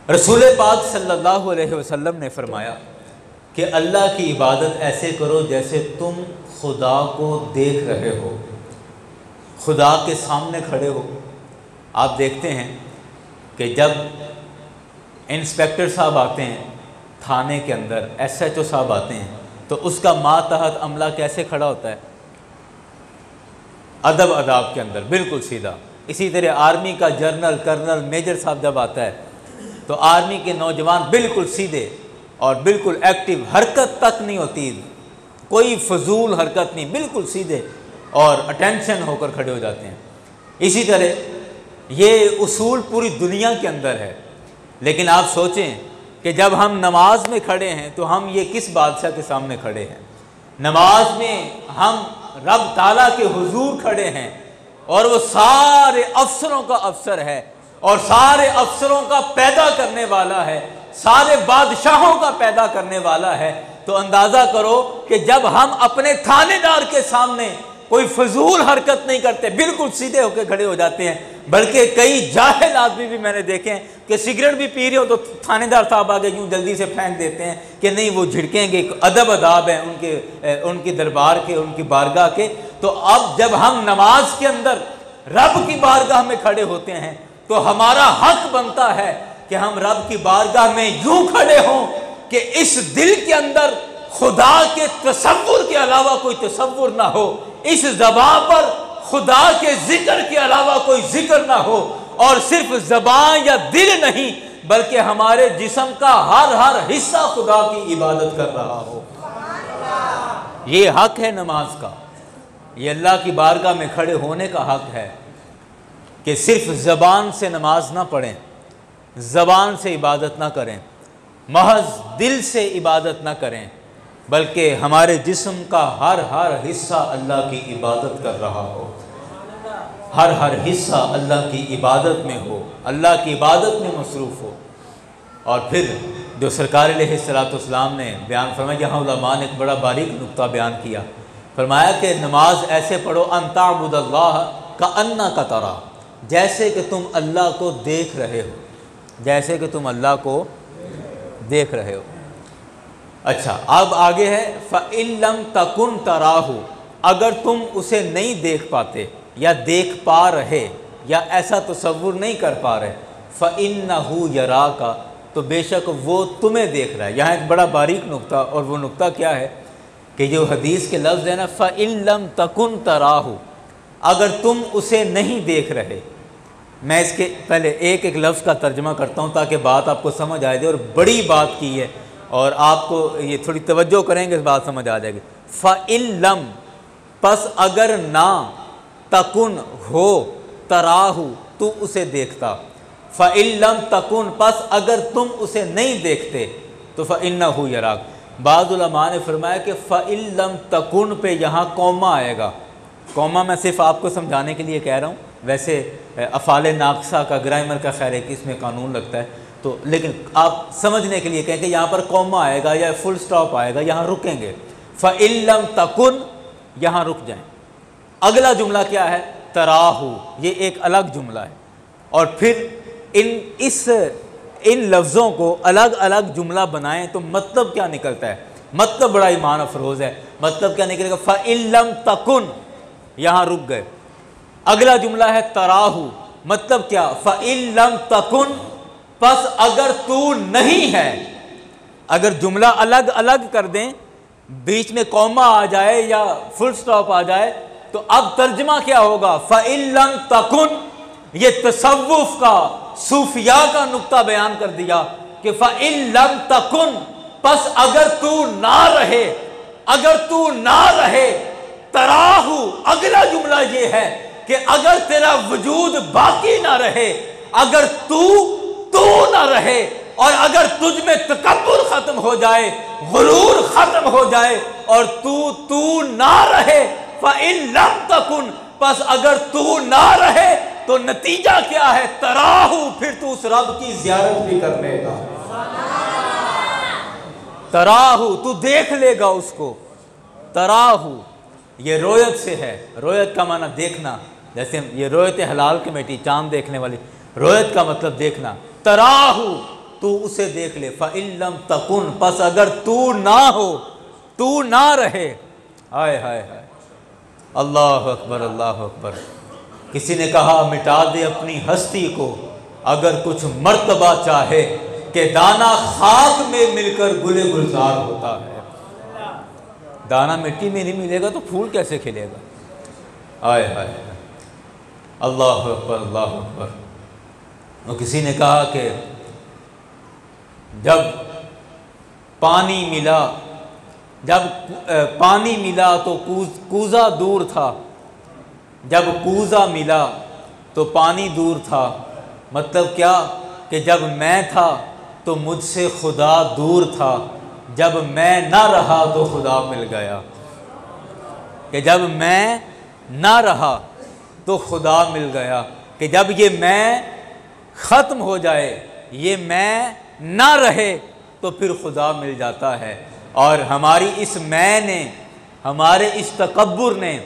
رسول پاک صلی اللہ علیہ وسلم نے فرمایا کہ اللہ کی عبادت ایسے کرو جیسے تم خدا کو دیکھ رہے ہو، خدا کے سامنے کھڑے ہو۔ آپ دیکھتے ہیں کہ جب انسپیکٹر صاحب آتے ہیں تھانے کے اندر، SHO صاحب آتے ہیں تو اس کا ماتحت عملہ کیسے کھڑا ہوتا ہے؟ ادب آداب کے اندر، بالکل سیدھا۔ اسی طرح آرمی کا جنرل، کرنل، میجر صاحب جب آتا ہے تو آرمی کے نوجوان بالکل سیدھے اور بالکل ایکٹیو، حرکت تک نہیں ہوتی، کوئی فضول حرکت نہیں، بالکل سیدھے اور اٹینشن ہو کر کھڑے ہو جاتے ہیں۔ اسی طرح یہ اصول پوری دنیا کے اندر ہے، لیکن آپ سوچیں کہ جب ہم نماز میں کھڑے ہیں تو ہم یہ کس بادشاہ کے سامنے کھڑے ہیں؟ نماز میں ہم رب تعالیٰ کے حضور کھڑے ہیں اور وہ سارے افسروں کا افسر ہے اور سارے افسروں کا پیدا کرنے والا ہے، سارے بادشاہوں کا پیدا کرنے والا ہے۔ تو اندازہ کرو کہ جب ہم اپنے تھانے دار کے سامنے کوئی فضول حرکت نہیں کرتے، بالکل سیدھے ہو کے کھڑے ہو جاتے ہیں، بلکہ کئی جاہل آدمی بھی میں نے دیکھے ہیں کہ سگریٹ بھی پی رہے ہو تو تھانے دار صاحب آگے کیوں جلدی سے پھینک دیتے ہیں کہ نہیں وہ جھڑکیں گے، ادب آداب ہیں ان کے دربار کے، ان کی بارگاہ کے۔ تو اب جب ہم نماز کے اندر رب کی بارگاہ میں کھڑے ہوتے ہیں تو ہمارا حق بنتا ہے کہ ہم رب کی بارگاہ میں یوں کھڑے ہوں کہ اس دل کے اندر خدا کے تصور کے علاوہ کوئی تصور نہ ہو، اس زبان پر خدا کے ذکر کے علاوہ کوئی ذکر نہ ہو، اور صرف زبان یا دل نہیں بلکہ ہمارے جسم کا ہر حصہ خدا کی عبادت کر رہا ہو۔ یہ حق ہے نماز کا، یہ اللہ کی بارگاہ میں کھڑے ہونے کا حق ہے کہ صرف زبان سے نماز نہ پڑھیں، زبان سے عبادت نہ کریں، محض دل سے عبادت نہ کریں، بلکہ ہمارے جسم کا ہر حصہ اللہ کی عبادت کر رہا ہو، ہر حصہ اللہ کی عبادت میں ہو، اللہ کی عبادت میں مصروف ہو۔ اور پھر جو سرکار علیہ السلام نے بیان فرمایا، یہاں علماء نے ایک بڑا باریک نقطہ بیان کیا، فرمایا کہ نماز ایسے پڑھو ان تعبد اللہ کأنک تراہ، جیسے کہ تم اللہ کو دیکھ رہے ہو، جیسے کہ تم اللہ کو دیکھ رہے ہو۔ اچھا، اب آگے ہے فَإِن لَمْ تَكُنْ تَرَاهُ، اگر تم اسے نہیں دیکھ پاتے یا دیکھ پا رہے یا ایسا تصور نہیں کر پا رہے، فَإِنَّهُ يَرَاكَ، تو بے شک وہ تمہیں دیکھ رہا ہے۔ یہاں ایک بڑا باریک نقطہ، اور وہ نقطہ کیا ہے کہ جو حدیث کے لفظ ہے نا فَإِن لَمْ تَكُنْ تَرَاهُ، اگر تم اسے نہیں دیکھ رہے۔ میں اس کے پہلے ایک لفظ کا ترجمہ کرتا ہوں تاکہ بات آپ کو سمجھ آئے دے، اور بڑی بات کی ہے اور آپ کو یہ تھوڑی توجہ کریں گے بات سمجھ آ جائے گی۔ فَإِن لَمْ، پس اگر نہ، تکن ہو، تراہ، تو اسے دیکھتا، فَإِن لَمْ تَكُنْ، پس اگر تم اسے نہیں دیکھتے تو فَإِنَّهُ يَرَاكَ۔ بعض علماء نے فرمایا کہ فَإِن لَمْ تَكُنْ پہ یہاں کوما آئے گا۔ کوما میں صرف آپ کو سمجھانے کے لیے کہہ رہا ہوں، ویسے افعال ناقصہ کا گرامر کا خیر ہے کہ اس میں قانون لگتا ہے، تو لیکن آپ سمجھنے کے لیے کہیں کہ یہاں پر کوما آئے گا یا فل سٹاپ آئے گا، یہاں رکیں گے۔ فَإِن لَمْ تَكُنْ، یہاں رک جائیں۔ اگلا جملہ کیا ہے؟ تراہو، یہ ایک الگ جملہ ہے، اور پھر ان لفظوں کو الگ الگ جملہ بنائیں تو مطلب کیا نکلتا ہے؟ مطلب بڑا ایمان افروز ہے۔ مطلب کیا نکلے گا؟ فَإِن لَمْ تَكُنْ، یہاں رک گئے۔ اگلا جملہ ہے تراہو، مطلب کیا؟ فَإِن لَمْ تَكُنْ، پس اگر تو نہیں ہے۔ اگر جملہ الگ الگ کر دیں، بیچ میں کوما آ جائے یا فل سٹاپ آ جائے، تو اب ترجمہ کیا ہوگا؟ فَإِن لَمْ تَكُنْ، یہ تصوف کا، صوفیاء کا نقطہ بیان کر دیا کہ فَإِن لَمْ تَكُنْ، پس اگر تو نہ رہے، اگر تو نہ رہے، تراہو، اگلا جملہ یہ ہے کہ اگر تیرا وجود باقی نہ رہے، اگر تو نہ رہے، اور اگر تجھ میں تکبر ختم ہو جائے، غرور ختم ہو جائے، اور تو نہ رہے، فَإِن لَمْ تَكُنْ، پس اگر تو نہ رہے تو نتیجہ کیا ہے؟ تراہو، پھر تو اس رب کی زیارت بھی کر لے گا۔ تراہو، تو دیکھ لے گا اس کو۔ تراہو، یہ رویت سے ہے، رویت کا معنی دیکھنا، جیسے یہ رویت حلال کمیٹی، چاند دیکھنے والی، رویت کا مطلب دیکھنا۔ تراہو، تو اسے دیکھ لے۔ فَإِن لَمْ تَكُنْ، پس اگر تو نہ ہو، تو نہ رہے۔ ہائے ہائے ہائے، اللہ اکبر، اللہ اکبر۔ کسی نے کہا مٹا دے اپنی ہستی کو اگر کچھ مرتبہ چاہے، کہ دانا خاک میں مل کر گلے گلزار ہوتا ہے۔ دانا مٹی میں نہیں ملے گا تو پھول کیسے کھلے گا؟ آئے ہائے، اللہ اکبر، اللہ اکبر۔ اور کسی نے کہا کہ جب پانی ملا تو کوزہ دور تھا، جب کوزہ ملا تو پانی دور تھا۔ مطلب کیا؟ کہ جب میں تھا تو مجھ سے خدا دور تھا، جب میں نہ رہا تو خدا مل گیا۔ کہ جب میں نہ رہا تو خدا مل گیا، کہ جب یہ میں ختم ہو جائے، یہ میں نہ رہے، تو پھر خدا مل جاتا ہے۔ اور ہماری اس میں نے، ہمارے اس تکبر نے،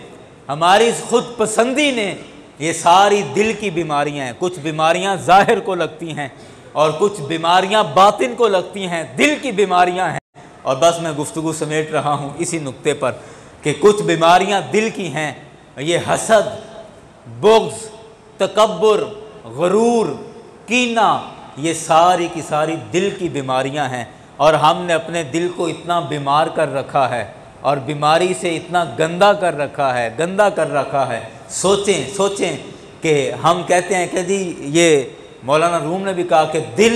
ہماری اس خود پسندی نے، یہ ساری دل کی بیماریاں ہیں۔ کچھ بیماریاں ظاہر کو لگتی ہیں اور کچھ بیماریاں باطن کو لگتی ہیں، دل کی بیماریاں ہیں۔ اور بس میں گفتگو سمیٹ رہا ہوں اسی نقطے پر کہ کچھ بیماریاں دل کی ہیں، یہ حسد، بغض، تکبر، غرور، کینہ، یہ ساری کی ساری دل کی بیماریاں ہیں۔ اور ہم نے اپنے دل کو اتنا بیمار کر رکھا ہے اور بیماری سے اتنا گندا کر رکھا ہے۔ سوچیں کہ ہم کہتے ہیں کہ جی، یہ مولانا روم نے بھی کہا کہ دل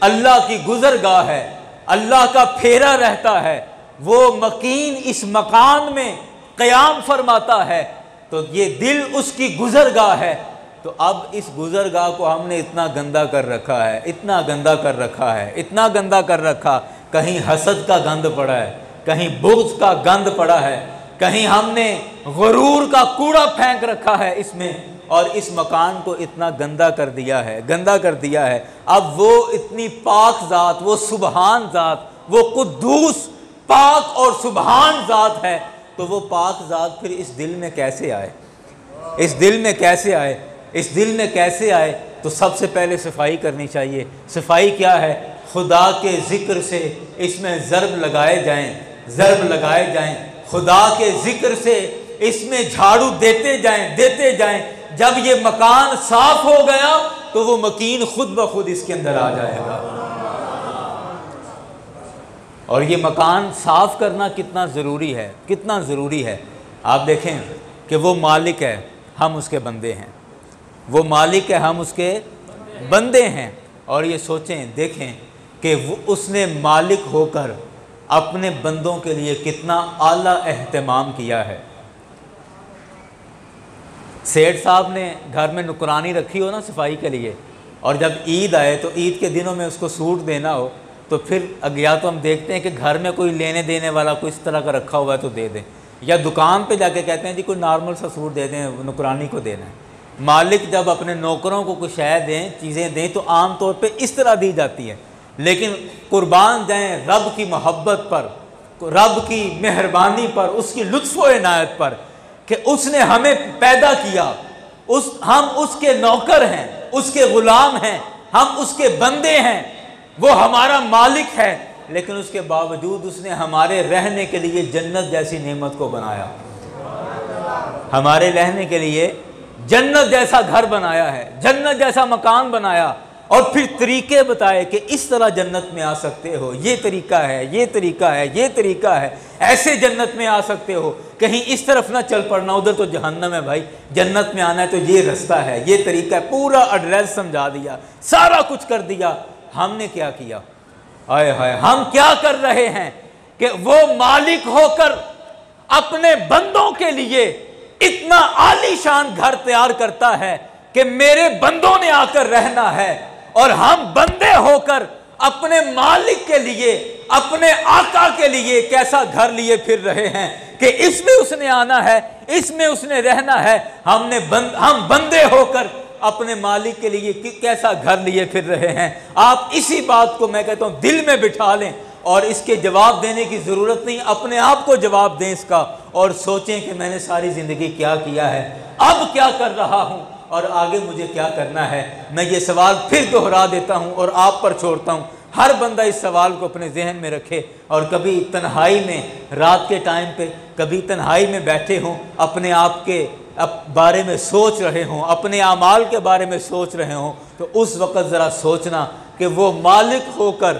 اللہ کی گزرگاہ ہے، اللہ کا پھیرا رہتا ہے، وہ مکین اس مکان میں قیام فرماتا ہے، تو یہ دل اس کی گزرگاہ ہے۔ تو اب اس گزرگاہ کو ہم نے اتنا گندا کر رکھا ہے، اتنا گندا کر رکھا ہے، اتنا گندا کر رکھا، کہیں حسد کا گند پڑا ہے، کہیں بغض کا گند پڑا ہے، کہیں ہم نے غرور کا کوڑا پھینک رکھا ہے اس میں، اور اس مکان کو اتنا گندا کر دیا ہے، گندا کر دیا ہے۔ اب وہ اتنی پاک ذات، وہ سبحان ذات، وہ قدوس پاک اور سبحان ذات ہے، تو وہ پاک ذات پھر اس دل میں کیسے آئے؟ اس دل میں کیسے آئے؟ اس دل میں کیسے آئے؟ تو سب سے پہلے صفائی کرنی چاہیے۔ صفائی کیا ہے؟ خدا کے ذکر سے اس میں ضرب لگائے جائیں، ضرب لگائے جائیں، خدا کے ذکر سے اس میں جھاڑو دیتے جائیں، دیتے جائیں۔ جب یہ مکان صاف ہو گیا تو وہ مکین خود بخود اس کے اندر آ جائے گا۔ اور یہ مکان صاف کرنا کتنا ضروری ہے، کتنا ضروری ہے۔ آپ دیکھیں کہ وہ مالک ہے، ہم اس کے بندے ہیں، وہ مالک ہے، ہم اس کے بندے ہیں۔ اور یہ سوچیں، دیکھیں کہ اس نے مالک ہو کر اپنے بندوں کے لیے کتنا اعلیٰ اہتمام کیا ہے۔ سیٹھ صاحب نے گھر میں نکرانی رکھی ہو نا صفائی کے لیے، اور جب عید آئے تو عید کے دنوں میں اس کو سوٹ دینا ہو، تو پھر یا تو ہم دیکھتے ہیں کہ گھر میں کوئی لینے دینے والا کوئی اس طرح کا رکھا ہوا ہے تو دے دیں، یا دکان پہ جا کے کہتے ہیں جی کوئی نارمل سا سوٹ دے دیں، نکرانی کو دینا ہے۔ مالک جب اپنے نوکروں کو کچھ شے دیں، چیزیں دیں، تو عام طور پہ اس طرح دی جاتی ہے، لیکن قربان جائیں رب کی محبت پر، رب کی مہربانی پر، اس کی لطف و عنایت پر کہ اس نے ہمیں پیدا کیا، ہم اس کے نوکر ہیں، اس کے غلام ہیں، ہم اس کے بندے ہیں، وہ ہمارا مالک ہے، لیکن اس کے باوجود اس نے ہمارے رہنے کے لیے جنت جیسی نعمت کو بنایا، ہمارے رہنے کے لیے جنت جیسا گھر بنایا ہے، جنت جیسا مکان بنایا، اور پھر طریقے بتائے کہ اس طرح جنت میں آ سکتے ہو، یہ طریقہ ہے، یہ طریقہ ہے، یہ طریقہ ہے، ایسے جنت میں آ سکتے ہو، کہیں اس طرف نہ چل پڑنا، ادھر تو جہنم ہے بھائی، جنت میں آنا ہے تو یہ رستہ ہے، یہ طریقہ ہے، پورا ایڈریس سمجھا دیا، سارا کچھ کر دیا۔ ہم نے کیا کیا؟ آئے ہائے، ہم کیا کر رہے ہیں کہ وہ مالک ہو کر اپنے بندوں کے لیے اتنا عالی شان گھر تیار کرتا ہے کہ میرے بندوں نے آ کر رہنا ہے، اور ہم بندے ہو کر اپنے مالک کے لیے، اپنے آقا کے لیے کیسا گھر لیے پھر رہے ہیں کہ اس میں اس نے آنا ہے، اس میں اس نے رہنا ہے۔ ہم بندے ہو کر اپنے مالک کے لیے کیسا گھر لیے پھر رہے ہیں۔ آپ اسی بات کو میں کہتا ہوں دل میں بٹھا لیں، اور اس کے جواب دینے کی ضرورت نہیں، اپنے آپ کو جواب دیں اس کا، اور سوچیں کہ میں نے ساری زندگی کیا کیا ہے، اب کیا کر رہا ہوں، اور آگے مجھے کیا کرنا ہے۔ میں یہ سوال پھر دہرا دیتا ہوں اور آپ پر چھوڑتا ہوں، ہر بندہ اس سوال کو اپنے ذہن میں رکھے، اور کبھی تنہائی میں رات کے ٹائم پہ کبھی تنہائی میں بیٹھے ہوں، اپنے آپ کے بارے میں سوچ رہے ہوں، اپنے اعمال کے بارے میں سوچ رہے ہوں، تو اس وقت ذرا سوچنا کہ وہ مالک ہو کر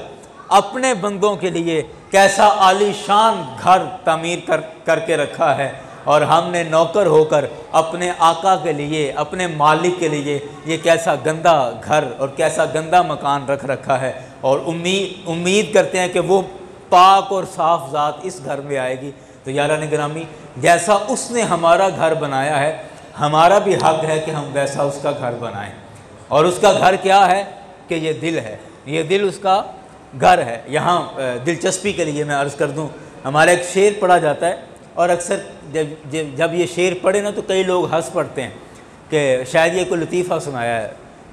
اپنے بندوں کے لیے کیسا عالی شان گھر تعمیر کر کے رکھا ہے، اور ہم نے نوکر ہو کر اپنے آقا کے لیے، اپنے مالک کے لیے یہ کیسا گندا گھر اور کیسا گندا مکان رکھ رکھا ہے۔ اور امید کرتے ہیں کہ وہ پاک اور صاف ذات اس گھر میں آئے گی۔ تو یاران گرامی، جیسا اس نے ہمارا گھر بنایا ہے، ہمارا بھی حق ہے کہ ہم ویسا اس کا گھر بنائیں۔ اور اس کا گھر کیا ہے؟ کہ یہ دل ہے، یہ دل اس کا گھر ہے۔ یہاں دلچسپی کے لیے میں عرض کر دوں، ہمارا ایک شعر پڑھا جاتا ہے، اور اکثر جب یہ شعر پڑھے نا تو کئی لوگ ہنس پڑتے ہیں کہ شاید یہ کوئی لطیفہ سنایا ہے،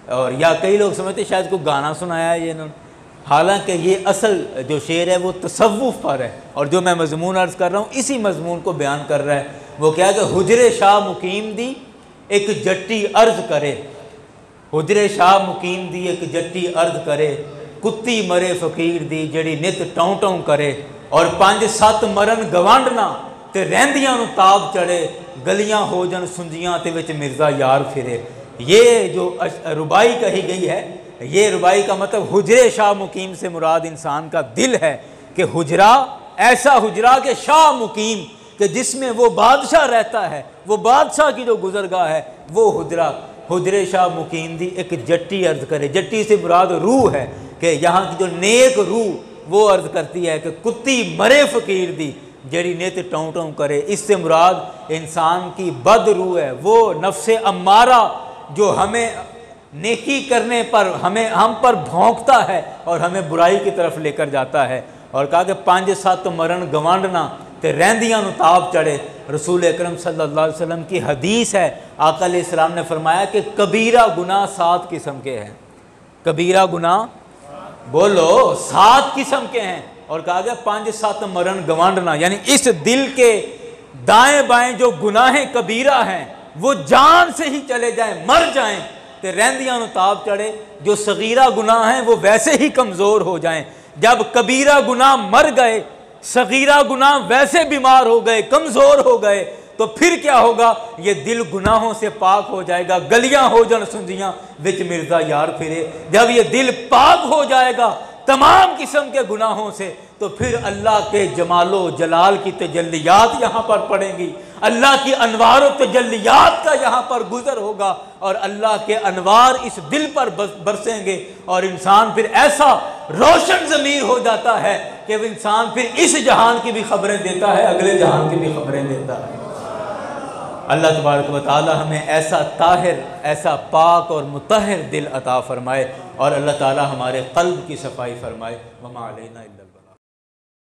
اور یا کئی لوگ سمجھتے ہیں شاید کوئی گانا سنایا ہے یہ انہوں نے، حالانکہ یہ اصل جو شعر ہے وہ تصوف پر ہے، اور جو میں مضمون عرض کر رہا ہوں اسی مضمون کو بیان کر رہا ہے۔ وہ کیا ہے کہ حجر شاہ مقیم دی ایک جٹی عرض کرے، حجر شاہ مقیم دی ایک جٹی عرض کرے، کتی مرے فقیر دی جڑی نت ٹوں ٹوں کرے، اور 5-7 مرن گوانڈنا تے رہندیاں نو تاب چڑھے، گلیاں ہو جن سنجیاں تے وچ مرزا یار پھرے۔ یہ جو ربائی کہی گئی ہے، یہ ربائی کا مطلب حجر شاہ مقیم سے مراد انسان کا دل ہے، کہ حجرہ ایسا حجرہ کہ شاہ مقیم، کہ جس میں وہ بادشاہ رہتا ہے، وہ بادشاہ کی جو گزرگاہ ہے وہ حجرہ، حجرے شاہ مقیم دی ایک جٹی عرض کرے، جٹی سے مراد روح ہے کہ یہاں کی جو نیک روح وہ عرض کرتی ہے کہ کتی مرے فقیر دی جڑی نیت ٹوں ٹوں کرے، اس سے مراد انسان کی بد روح ہے، وہ نفس امارہ جو ہمیں نیکی کرنے پر ہم پر بھونکتا ہے اور ہمیں برائی کی طرف لے کر جاتا ہے۔ اور کہا کہ 5-7 مرن گوانڈنا تے رہندیاں نو تاب چڑھے۔ رسول اکرم صلی اللہ علیہ وسلم کی حدیث ہے، آقا علیہ السلام نے فرمایا کہ کبیرہ گناہ 7 قسم کے ہیں، کبیرہ گناہ بولو 7 قسم کے ہیں، اور کہا گیا 5-7 مرن گوانڈنا، یعنی اس دل کے دائیں بائیں جو گناہ کبیرہ ہیں وہ جان سے ہی چلے جائیں، مر جائیں تے رہندیاں نو تاب چڑھے، جو صغیرہ گناہ ہیں وہ ویسے ہی کمزور ہو جائیں۔ جب کبیرہ گناہ مر گئے، صغیرہ گناہ ویسے بیمار ہو گئے، کمزور ہو گئے، تو پھر کیا ہوگا؟ یہ دل گناہوں سے پاک ہو جائے گا، گلیاں ہو جان سنجیاں وچ مرزا یار پھرے۔ جب یہ دل پاک ہو جائے گا تمام قسم کے گناہوں سے، تو پھر اللہ کے جمال و جلال کی تجلیات یہاں پر پڑیں گی، اللہ کی انوار و تجلیات کا یہاں پر گزر ہوگا، اور اللہ کے انوار اس دل پر برسیں گے، اور انسان پھر ایسا روشن ضمیر ہو جاتا ہے کہ وہ انسان پھر اس جہان کی بھی خبریں دیتا ہے، اگلے جہان کی بھی خبریں دیتا ہے۔ اللہ تبارک و تعالی ہمیں ایسا طاہر، ایسا پاک اور مطہر دل عطا فرمائے، اور اللہ تعالی ہمارے قلب کی صفائی فرمائے۔ وما علینا الا